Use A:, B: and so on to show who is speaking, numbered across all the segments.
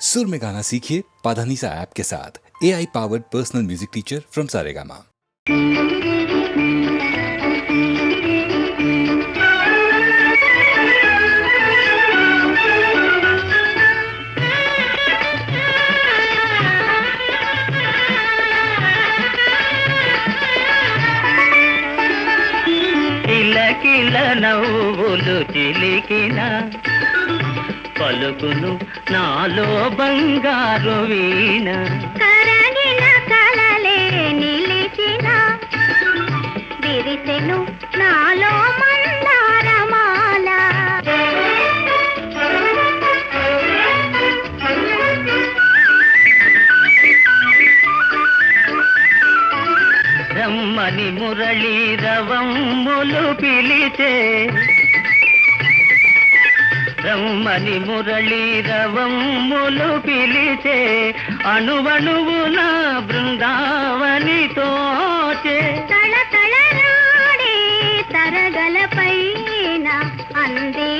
A: सुर में गाना सीखिए पाधानीसा ऐप के साथ। AI powered personal music teacher from Saregama.
B: కిలకిల నవ్వులు చిలికిన పలుకును నాలో బంగారు వీణ,
C: కరగిన కలలే నిలిచిన విరిసెను నాలో మందారమాల.
B: రమ్మని మురళీ రవమ్ములు పిలిచే, రమ్మని మురళీ రవమ్ములు పిలిచే, అణువణువున బృందావని తోచే.
C: తళతళరాడే తరగల పైన అంది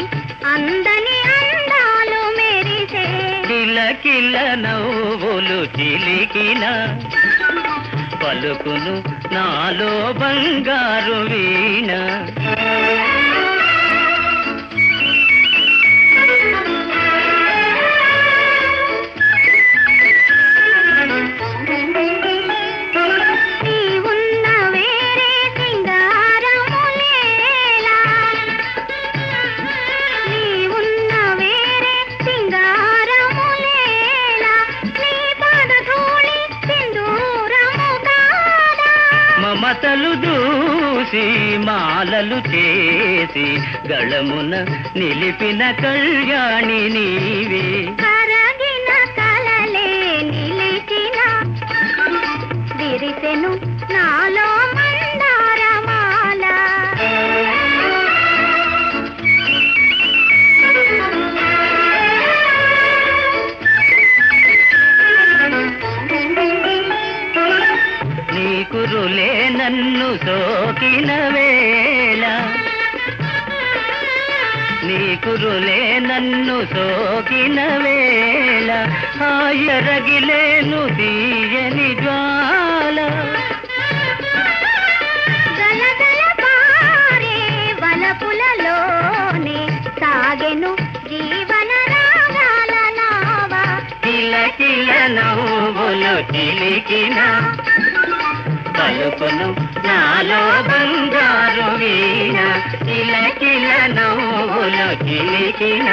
C: అందని అందాలు మెరిసే.
B: కిలకిల నవ్వులు చిలికిన పలుకును నాలో బంగారు వీణ.
C: నీవున్న వేరే సింగారములేలా, నీవున్న వేరే సింగారములేలా, నీ పాదధూళి సింధూరము కాదా.
B: మమతలు దూసి మాలలు చేసి గళమున నిలిపిన కళ్యాణి నీవే.
C: కరగిన కలలే నిలిచిన విరిసెను నాలో మందారమాల.
B: నీ కురులే నన్ను సోకిన వేళ, నీ కురులే నన్ను సోకిన వేళ, హాయరగిలేను తీయని జ్వాల.
C: గలగల పారే వలపులలోనే సాగెను జీవన రాగాల నావా.
B: కిలకిల నవ్వులు చిలికిన పలుకును నాలో బంగారు వీణ. కిలకిల నవ్వులు చిలికిన.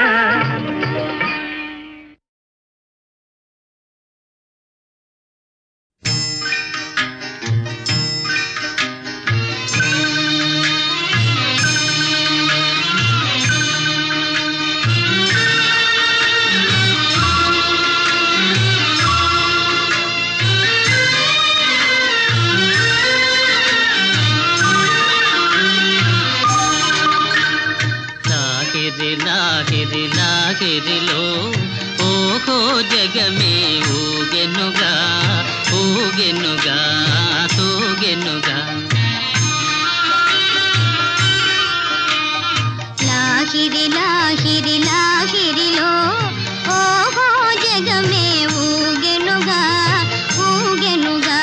B: లాహిరి లాహిరిలో ఓహో జగమే ఊగెనుగా, ఊగెనుగా, తూగెనుగా.
C: లాహిరి లాహిరి లాహిరిలో ఓహో జగమే ఊగెనుగా, ఊగెనుగా,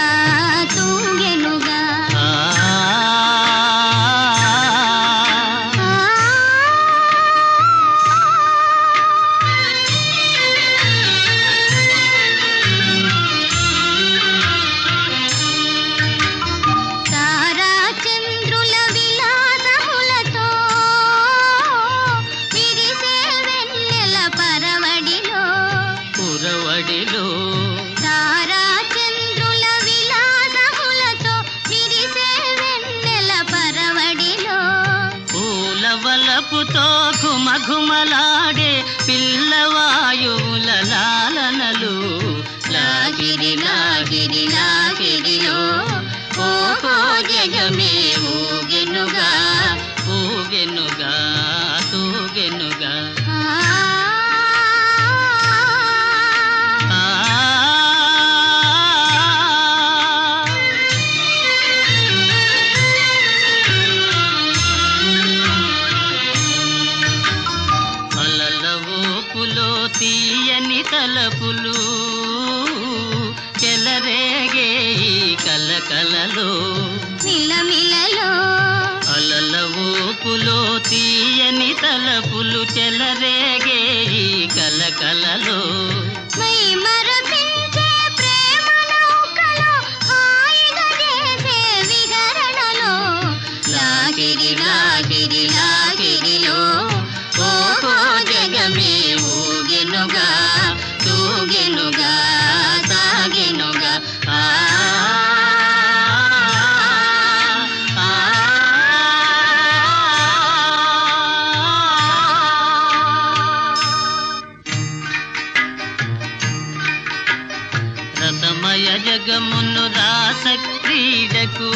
C: తూగెనుగా. తారా చంద్రుల విలాసములతో విరిసే వెన్నెల పరవడిలో,
B: పురవడిలో
C: తారా చంద్రుల విలాసములతో విరిసే వెన్నెల పరవడిలో,
B: పూలవలపుతో ఘుమఘుమలాడే పిల్లవాయువుల లాలనలు. లాగిరి లాగిరి లాగిరిలో ఓహో జగమే ఊగెనుగా, ఊగెనుగా, తూగెనుగా.
C: ఆ
B: ఆ అలల ఊపులో తీయని తల తలపులు చెలరేగే ఈ కలకలలో
C: మిలమిలలో
B: అలల ఊపులో తీయని తలపులు చెలరేగే ఈ కలకలలో
C: మై మరపించే ప్రేమ నౌకలో హాయిగా చేసే విహరణలో
B: లాగిరి లాగిరి లాగిరిలో ఓహో జగమే ఊగెనుగా తూగెనుగా సాగెనుగా ఆ ఆ, రసమయ జగమును రాస క్రీడకు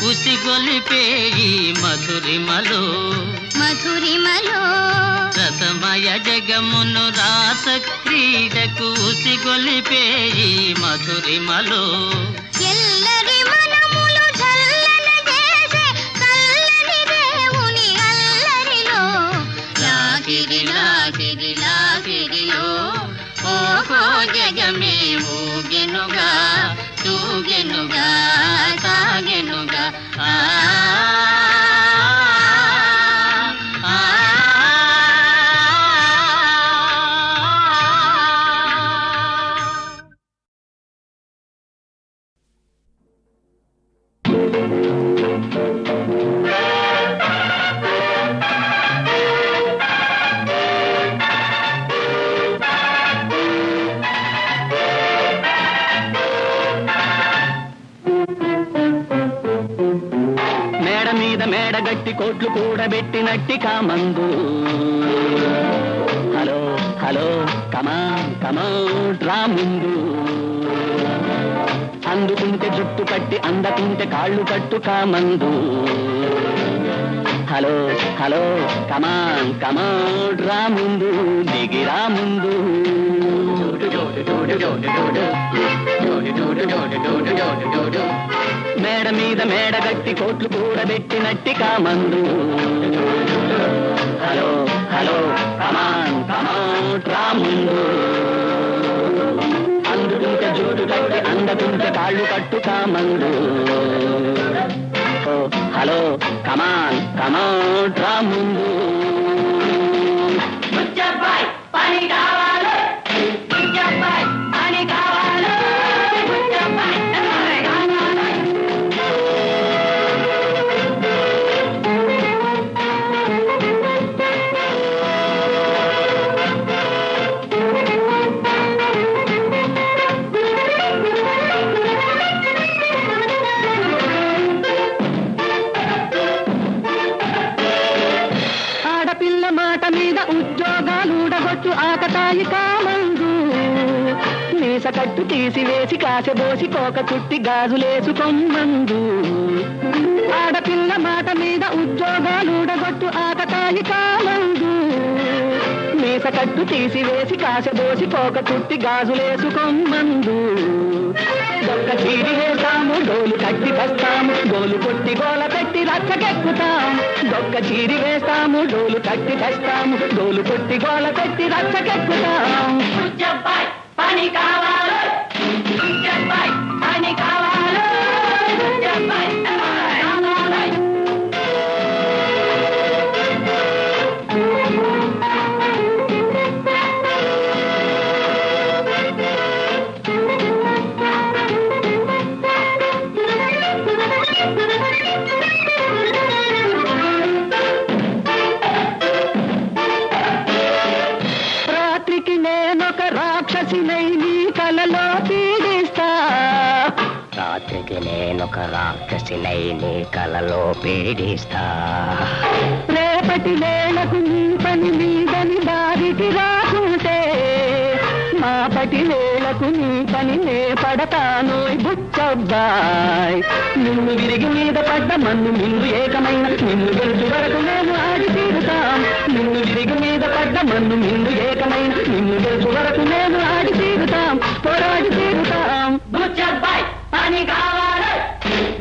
B: ఉసిగొలిపే ఈ మధురిమలో
C: మధురిమలో
B: రసమయ జగమును రాస క్రీడకు ఉసిగొలిపే ఈ మధురిమలో
C: ఎల్లరి మనములు చల్లన చేసే చల్లని దేవుని అల్లరిలో
B: లాగిరి లాగిరి లాగిరిలో ఓహో జగమే ఊగెనుగా తూగెనుగా సాగెనుగా ఆ ఆ,
D: మేడ మీద మేడగట్టి కోట్లు కూడబెట్టినట్టి కామందు హలో హలో కమాన్ రా ముందు అందుకుంటే జుట్టు కట్టి అందకుంటే కాళ్ళు కట్టు కామందు హలో హలో కమాన్ రా ముందు దిగిరా ముందు మేడ మీద మేడగట్టి కోట్లు కూడబెట్టినట్టి కామందు హలో హలో కమాన్ రా ముందు అందుకుంటే జోడు కట్టి అందకుంటే కాళ్ళు కట్టు కామందు ఓ హలో కమాన్ రా ముందు పని కావాలి పని కావాలి ఆడపిల్ల మాట మీద ఉద్యోగాలుడగొచ్చు ఆకతాయి కామందు మీస కట్టు తీసివేసి కాసెబోసి కోక చుట్టి గాజులేసుకొమ్మందు ఆడపిల్ల మాట మీద ఉద్యోగాలుడగొచ్చు ఆకతాయి కామందు మీస కట్టు తీసివేసి కాసెబోసి కోక చుట్టి గాజులేసుకొమ్మందు దొక్క చీరి వేస్తాము డోలు కట్టి తెస్తాము డోలు కొట్టి గోల పెట్టి రచ్చకెక్కుతాం దొక్క చీరి వేస్తాము డోలు కట్టి తెస్తాము డోలు కొట్టి గోల పెట్టి రచ్చకెక్కుతాం పని కావాలి పని కావాలి రాత్రికి నేనొక రాక్షసినై నీ కలలో పీడిస్తా రాత్రికి నేనొక రాక్షసినై నీ కలలో పీడిస్తా రేపటి వేళకు నీ పని మీదని దారికి రాకుంటే మాపటి వేళకు నీ పని నే పడతాను బుచ్చబ్బాయ్ నిన్ను విరిగి మీద పడ్డ మన్ను నిన్ను ఏకమైన నిన్ను గెలుచు వరకు నేను ఆడి తీరుతాం నిన్ను విరిగి మీద పడ్డ మన్ను నిన్ను ఏకమైన నిన్ను గెలుచు వరకు నేను ఆడి తీరుతాం పోరాడి తీరుతాం బుచ్చబ్బాయ్ పని కావాలి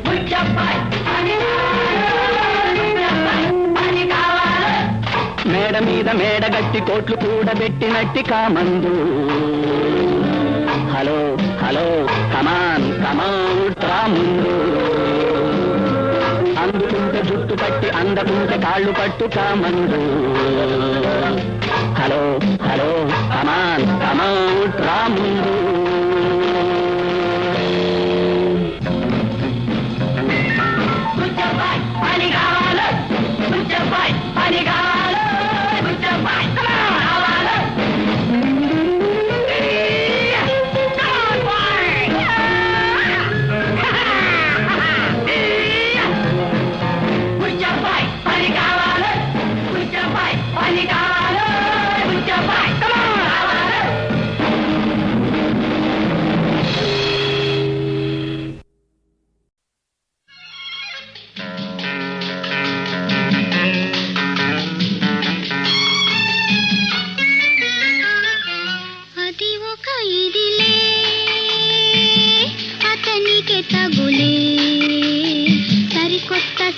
D: బుచ్చబ్బాయ్ పని కావాలి మేడ మీద మేడ కూడగట్టి కోట్లు కూడబెట్టినట్టి కామందు. హలో హలో కమాన్ కమాన్ రా ముందు. అందుకుంటే జుట్టు పట్టి అందకుంటే కాళ్ళు పట్టు కామందు. హలో హలో కమాన్ కమాన్ రా ముందు.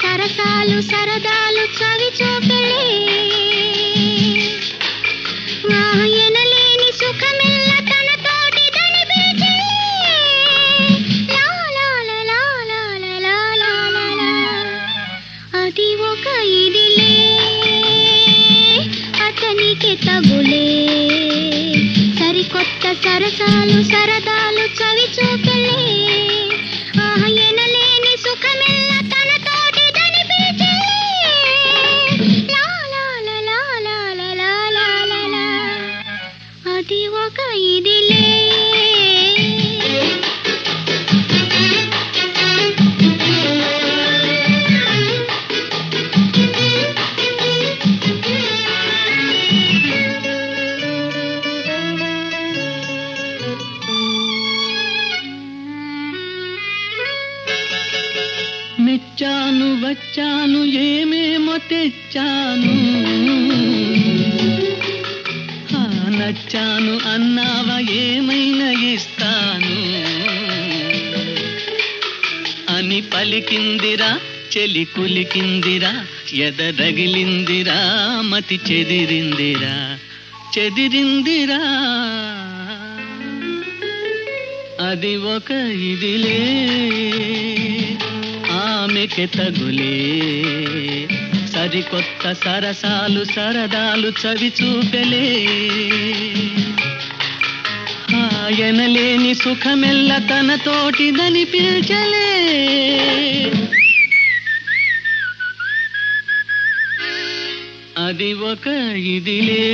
C: సరసాలు సరదాలు చవి చూపెళ్ళే ఎనలేని సుఖమెల్ల తన తోటి దనిపించే. అది ఒక ఇదిలే అతనికి తగులే. సరికొత్త సరసాలు సరదాలు చవి చూపెళ్ళే ఎనలేని సుఖమెల్ల తన తోటి దనిపించే. అది ఒక ఇదిలే.
D: మెచ్చాను వచ్చాను ఏమేమో తెచ్చాను. నచ్చాను అన్నావా ఏమైనా ఇస్తాను అని పలికిందిరా చెలి కులికిందిరా. ఎదరగిలిందిరా మతి చెదిరిందిరా చెదిరిందిరా. అది ఒక ఇదిలే ఆమెకి తగులే. సరికొత్త సరసాలు సరదాలు చవి చూపెలే ఆయనలేని సుఖమెల్ల తన తోటిదని పిల్చలే. అది ఒక ఇదిలే.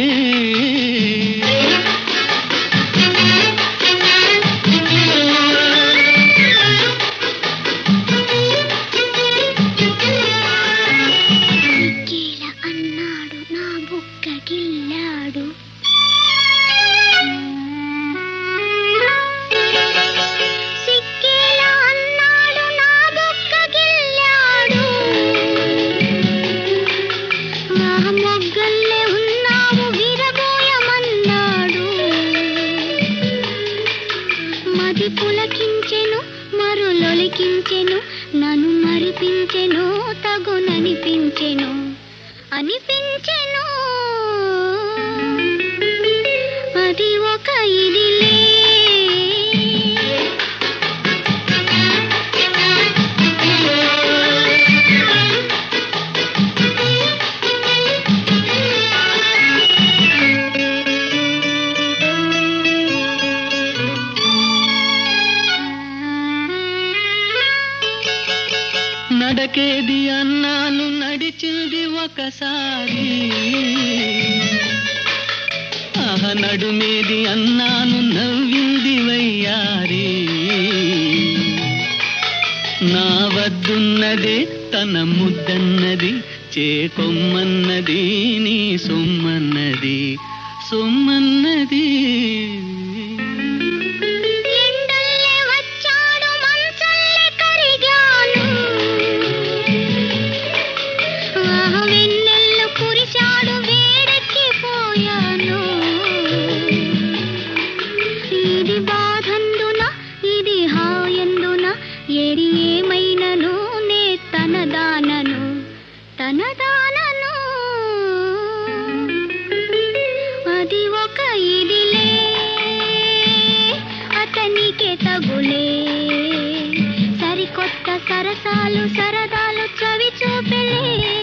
D: పులకించెను మరులొలికించెను నన్ను మరిపించెను తగుననిపించెను అనిపించెను. అది ఒక ఇదిలే. నడకేది అన్నాను నడిచింది ఒకసారి. నడుమేది అన్నాను నవ్వింది వయ్యారి. నా వద్దున్నదే తన ముద్దన్నది చేకొమ్మన్నది నీ సొమ్మన్నది సొమ్మన్నది.
C: సరసాలు సరదాలు చవి చూపెళ్ళి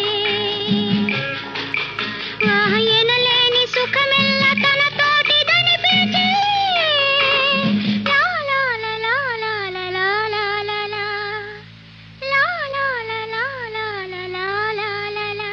C: ఎనలేని సుఖమెల్ల తన తోటి దనిపించి లా లా లా లా లా లా లా లా లా లా లా లా లా లా లా లా లా లా.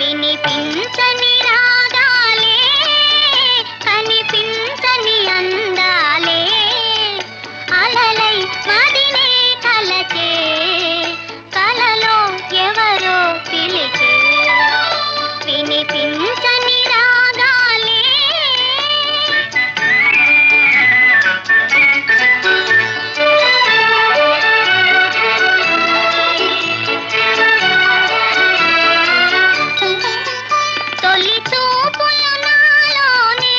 C: వినిపించని రాగాలే కనిపించని అందాలే అలలై మదినే కలచే కలలో ఎవరో పిలిచే వినిపించని రాగాలే తొలి చూపులు నాలోనే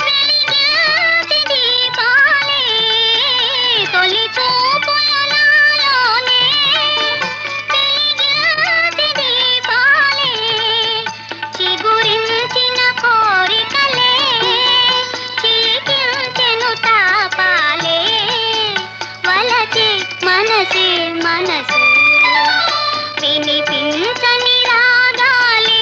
C: వెలిగించి దీపాలే తొలి చూపులు నాలోనే వెలిగించి దీపాలే చిగురించిన కోరికలే చిలికించెను తాపాలే వలచి మనసే మనసు వినిపించని రాగాలే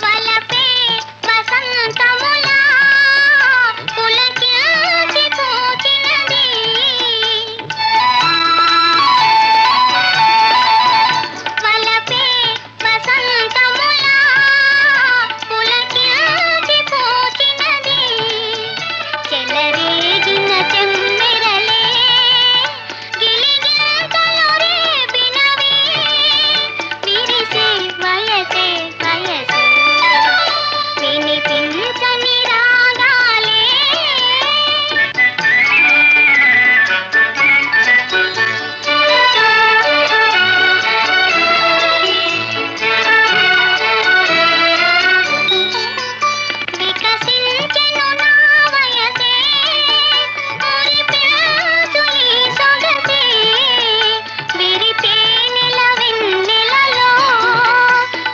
C: వలపే వసంతములా పులకించి పూచినది వలపే వసంతములా పులకించి పూచినది చెలరేగిన చెమ్మెరలే గిలిగింతలు రేపినవి విరిసే వయసే వయసే వినిపించని రాగాలే వికసించెను నా వయసే మురిపించుని సొగసే విరిపేనెల వెన్నెలలో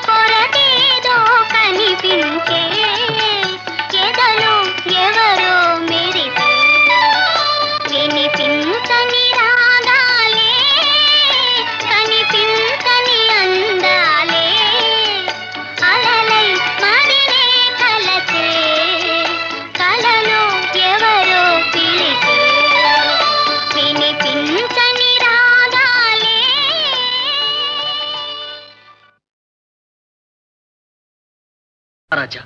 C: కొరతేదో కనిపించే ఎదలో ఎవరో మెరిసే వినిపించని రాగాలే కనిపించని అందాలే అలలై మదినే కలచే కలలో ఎవరో పిలిచే వినిపించని రాగాలే.
E: రాజా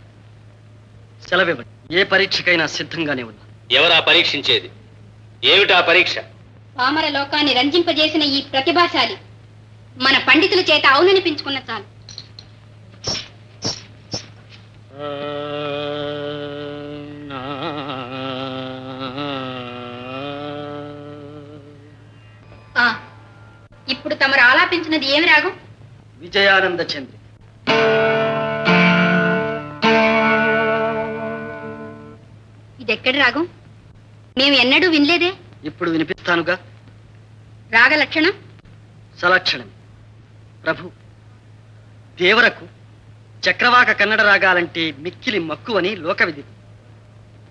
E: సెలవివ్వండి. ఏ పరీక్షకైనా సిద్ధంగానే ఉన్నా.
F: ఎవరా పరీక్షించేది? ఏమిటా పరీక్ష?
B: పామర లోకాన్ని రంజింపజేసిన ఈ ప్రతిభాశాలి మన పండితుల చేత అవుననిపించుకున్న చాలు. ఆ, ఇప్పుడు తమరు ఆలాపించినది ఏమి రాగం?
E: విజయానంద చంద్రి.
B: ఇదెక్కడి రాగం? మేము ఎన్నడూ వినలేదే.
E: ఇప్పుడు వినిపిస్తానుగా.
B: రాగ లక్షణం
E: సలక్షణం. ప్రభు దేవరకు చక్రవాక కన్నడ రాగాలంటే మిక్కిలి మక్కువని లోకవిధి.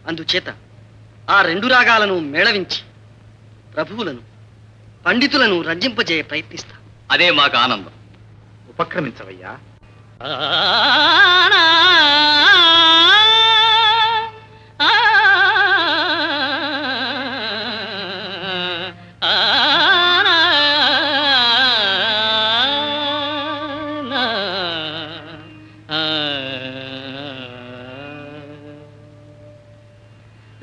E: అందుచేత ఆ రెండు రాగాలను మేళవించి ప్రభువులను పండితులను రంజింపజేయ ప్రయత్నిస్తా.
F: అదే మాకు ఆనందం.
G: ఉపక్రమించవయ్యా.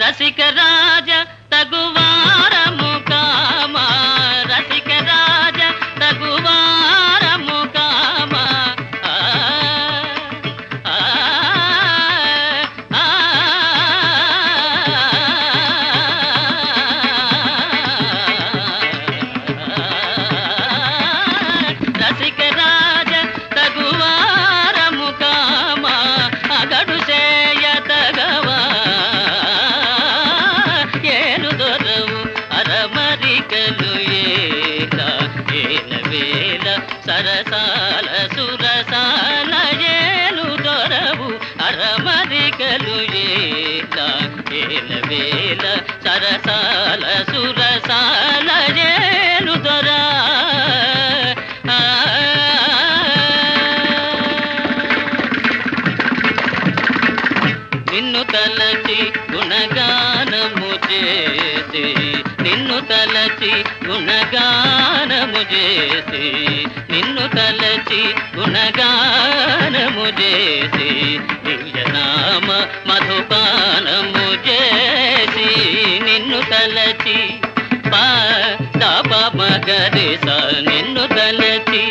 H: రసిక రాజ తగువారము కామ, రసిక రాజ తగువారము కామ. అరమరికలు ఏలా ఏలవేల సరసాల సురసాల ఏలు దొరవు అరమరికలు ఏలా ఏలవేల సరసాల సురసాల ఏలు దొరా నిన్ను తలచి గుణగానము చేసి నిన్ను తలచి గుణగానము చేసి నిన్ను తలచి గుణగానము చేసి దివ్యనామ మధుపానము చేసి నిన్ను తలచి పాప మగరిస నిన్ను తలచి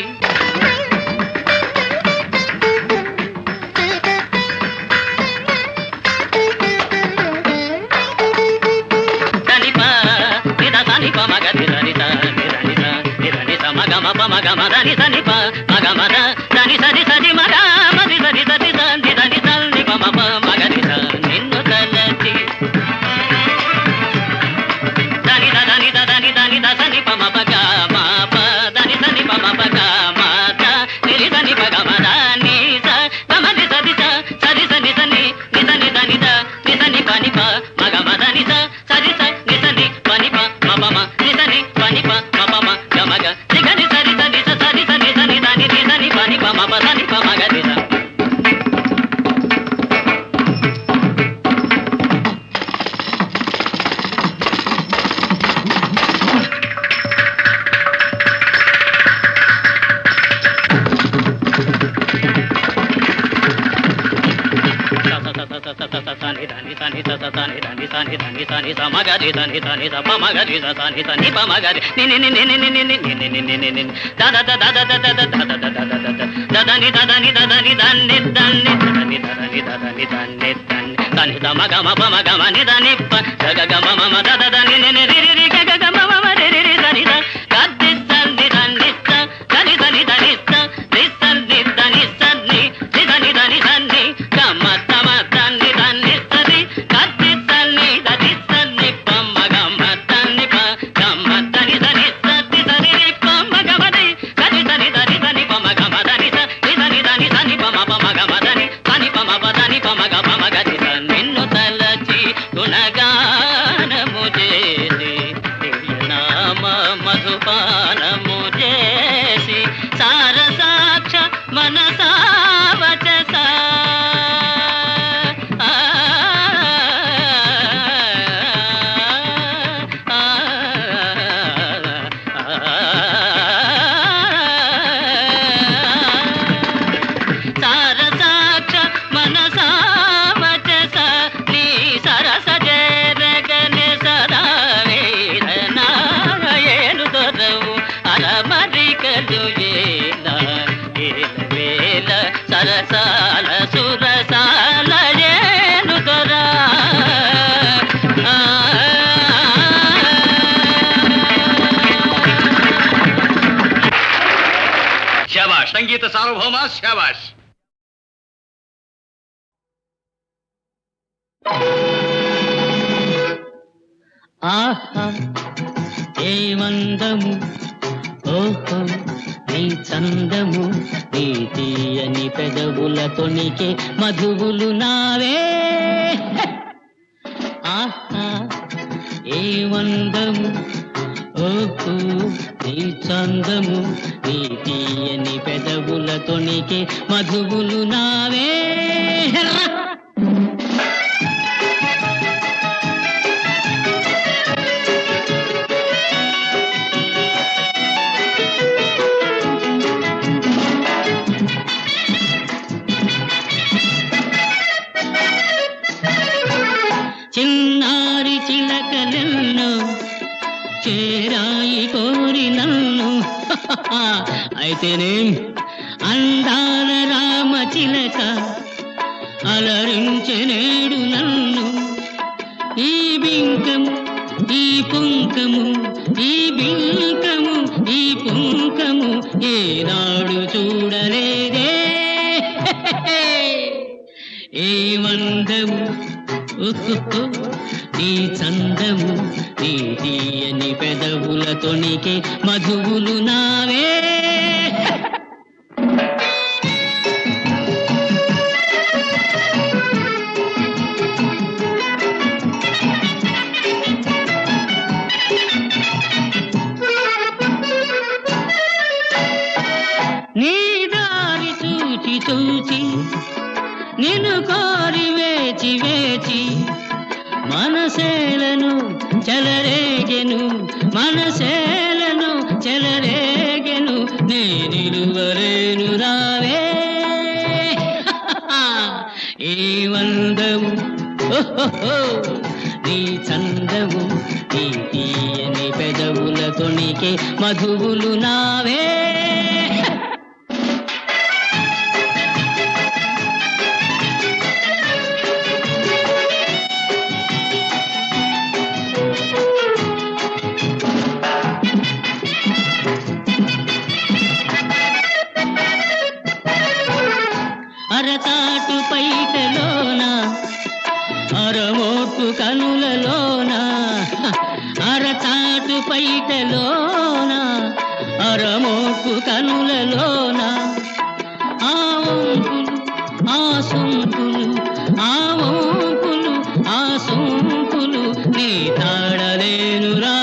H: నిన్ను తలచి గుణగానము చేసి దివ్యనామ మధుపానము చేసి సారసాక్ష మనసా వచస సారసాక్ష మనసా వచస నీ సరస జరగని సదా వేదనాయలు దొరవు అరమరికలు ఏలా ఏలవేల సరసాల సురసాల ఏలు దొరా
F: శాబాష్ సంగీత సార్వభౌమ శాబాష్.
H: ఆహా ఏ మందము ఓహో నీ చందము నీ తీయని పెదవుల తొణికే మధువులు నావే ఆహా ఏ మందము ఓహో నీ చందము నీ తీయని పెదవుల తొణికే మధువులు నావే చిన్నారి చిలకలెన్నో చేరాయి కోరి నన్ను అయితేనే అందాల రామ చిలక అలరించెనేడు నన్ను ఈ బింకము ఈ పుంకము ఈ బింకము ఈ పుంకము ఏనాడు చూడలేదే ఏ మందము నీ చందము నీ తీయని పెదవుల తొణికే మధువులు నావే. నీ దారి చూచి చూచి నిన్ను కోరి వేచి వేచి మనసేలను చెలరేగెను మనసేలను చెలరేగెను నే నిలువరేను రావే. ఏ వందము నీ చందము నీ తీయని పెదవుల తొణికే మధువులు నావే. అరచాటు పైటలోన అరమోటు కనులలోన అరచాటు పైటలోన అరమోటు కనులలోన ఆ వంపులు ఆ సొంపులు ఆ వంపులు ఆ సొంపులు నీ తాడలేను రా.